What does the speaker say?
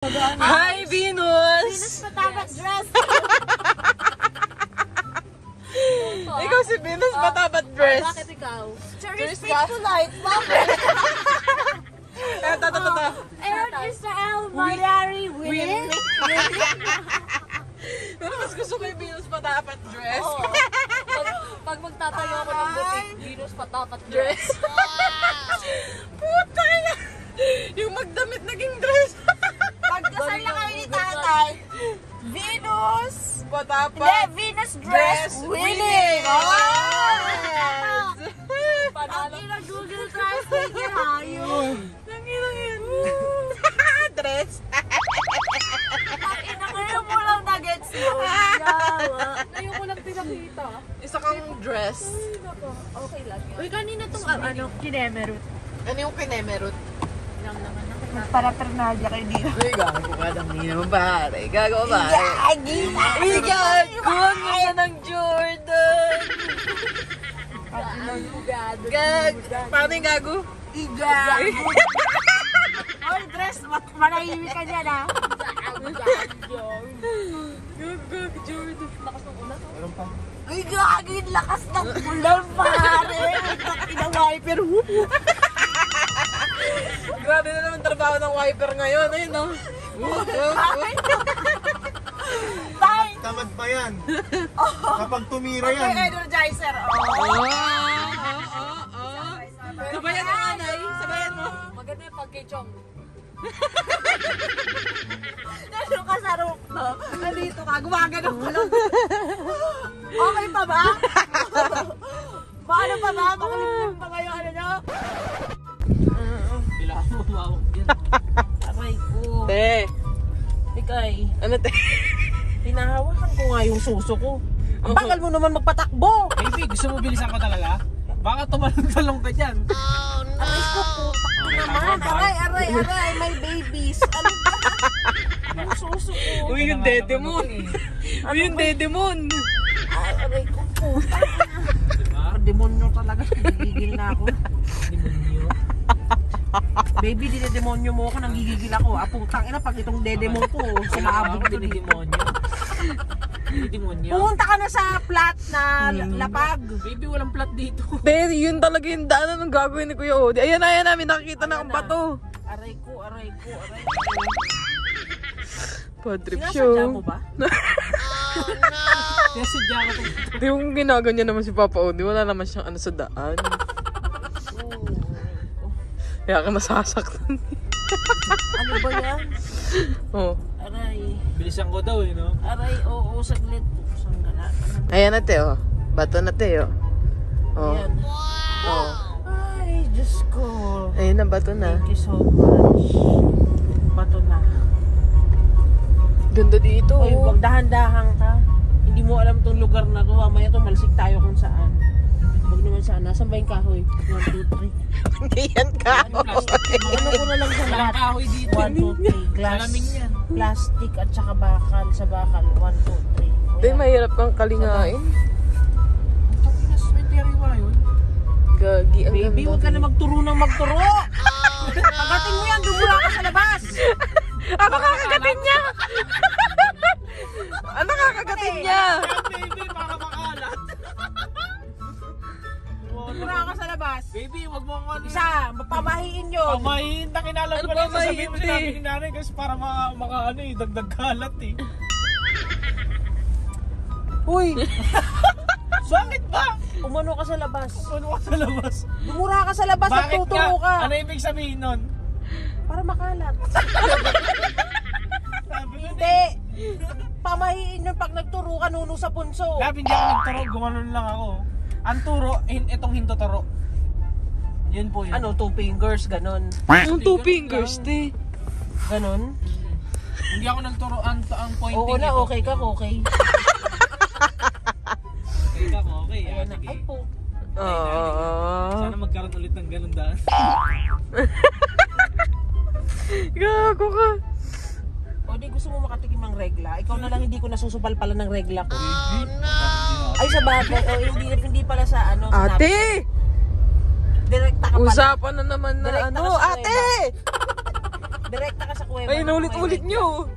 Hi, Venus! Venus Matapang Dress! Ikaw si Venus Matabat Dress. Bakit ikaw? Cherry to light! Ito. Aaron Israel Mariari Willie! Pero mas gusto ko yung Venus Matabat Dress. Pag magtatayo ako ng butik, Venus Matabat Dress! Puta na! Yung magdamit naging dress. Pagkasal na kami ni tatay, Venus! Matabat Hindi, Venus Dress Willie! Panalo. Ang ina Google Translate yun, hayop! Nangilang yan. Dress. Ang ina ngayon mo lang na-gets yun. Ngayon ko lang pinakita. Isa kang dress. Okay lang yun. Uy, kanina tong kinemerut. Ano yung kinemerut? Lang naman. Para-pernalya kay Dino. Uy, gago ka ng ninang pare. Gago ba? Gagi! Uy, gago! Ang ganda ng Jordan! Gag! Paano yung gago? Igag! Oy, dress! Manahimik ka niyan, ha? Gag, Jordan. Lakas ng ulan. Meron pa. Uy, gagi! Lakas ng ulan, pare! Ina-wiper, Grabe na naman trabaho ng wiper ngayon. Ayun, no? Tay! Tamad pa yan. Kapag tumira May yan. energizer, Sabayan mo, anay. Sabayan mo. Maganda yung pagkichong. Nandun ka sa roof, no? Nandito ka, gumagano ka lang. Okay pa ba? Paano pa ba? Makalimlim pa kayo, ano nyo? Kailangan mo mawag yan. Aray ko. Te. Ikay, Ano, te? hinahawakan ko nga yung suso ko. Ang bakal mo naman magpatakbo. Baby, gusto mo bilisan ko talaga? Baka tumalong-talong ka dyan. Aray ko po. Naman, aray, may babies. Ano ba? Yung suso ko. Uy, yung dedemon. Uy, yung dedemon. Aray ko po. Diba? Demonyo talaga. Gigigil na ako. Demonyo. Baby, dinedemonyo mo ako. Nanggigigil ako. Putang ina, pag itong dedemon ko, sumabog to dito. Demonyo. Demonyo. Pumunta ka na sa plat na lapag. Baby, walang plat dito. Te, yun talaga yung daanan ng gagawin ni Kuya Odi. Ayan na, namin nakikita na ang bato. Aray ko. Padrip Sinasadya show. mo ba? Kaya sadya ko ito. Di yung ginaganyan naman si Papa Odi. Wala naman siyang ano sa daan. Kaya ka nasasaktan. Ano ba yan? Oh. Aray. Bilisan ko daw eh, no? Aray, oo, saglit. Sanggala. Ayan na, te, oh. Bato na, te, oh. Oh. Ayan. Oh. Ay, Diyos ko. Ayun na, bato na. Thank you so much. Bato na. Ganda dito. Uy, wag dahan-dahan ka. Hindi mo alam tong lugar na to. Mamaya tumalsik tayo kung saan. Huwag naman saan. Nasaan ba yung kahoy? 1, 2, 3. Hindi yan ka. Ano ko na lang sa Walang lahat? kahoy dito. 1, 2, 3. Glass. Malamig yan. Plastic at saka bakal. Sa bakal. 1, 2, 3. Di, mahirap kang kalingain. Takinas, may tiriwa yun. Gagi, ang Baby, ganda. huwag ka na magturo ng magturo. Pagating mo yan, dumura ka sa labas. Ako kakagatin niya! Ano kakagatin niya? Baby, para makalat. Dumura ka sa labas. Baby, wag mo ako ano. Isa, mapamahiin yun. Pamahin na kinalam Ano ko lang pamahin, sasabihin mo eh? sinabi ni nanay kasi para maka ano eh, dagdag kalat eh. Uy, Bakit ba? umano ka sa labas. Ano ka sa labas? Dumura ka sa labas at Bakit tuturo ka. Ano ibig sabihin nun? Para makalat. Sabi ko, Hindi. Pamahiin yun pag nagturo ka nuno sa punso. Labi, hindi ako nagturo, gumanon lang ako. Ang turo, itong hintotoro. Yun po yun. Ano, 2 fingers, ganon. Yung 2 fingers, te. Ganon. Hindi ako nagturo, ang pointing Oo na, ito. okay ka, okay. Okay ka, okay. Ayan na. Sige. Ay po. Sana magkaroon ulit ng ganun daan. Gago ka. O di gusto mo makatikim ng regla. Ikaw na lang hindi ko nasusupal pala ng regla ko. Ay sa bagay. O hindi pala sa ano. sa Ate! Direkta ka pala. Usapan na naman na Direkta ano. ka sa Ate! Direkta ka sa kuweba. Ay, inulit-ulit nyo.